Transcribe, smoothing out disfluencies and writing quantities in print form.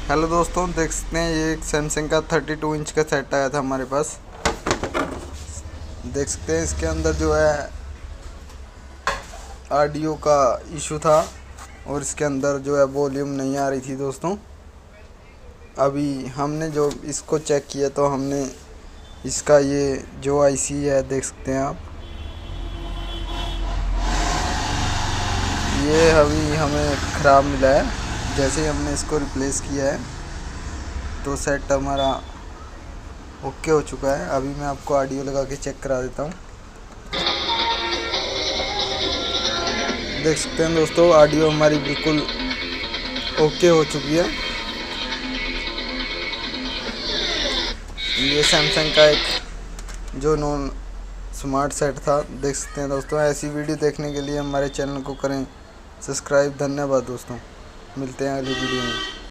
Hello दोस्तों, देख सकते हैं ये एक सैमसंग का 32 इंच का सेट आया था हमारे पास। देख सकते हैं इसके अंदर जो है ऑडियो का इशू था और इसके अंदर जो है वॉल्यूम नहीं आ रही थी दोस्तों। अभी हमने जो इसको चेक किया तो हमने इसका ये जो आईसी है देख सकते हैं आप, ये अभी हमें ख़राब मिला है। जैसे ही हमने इसको रिप्लेस किया है तो सेट हमारा ओके हो चुका है। अभी मैं आपको ऑडियो लगा के चेक करा देता हूँ। देख सकते हैं दोस्तों, ऑडियो हमारी बिल्कुल ओके हो चुकी है। ये सैमसंग का एक जो नॉन स्मार्ट सेट था। देख सकते हैं दोस्तों, ऐसी वीडियो देखने के लिए हमारे चैनल को करें सब्सक्राइब। धन्यवाद दोस्तों, मिलते हैं अगली वीडियो में।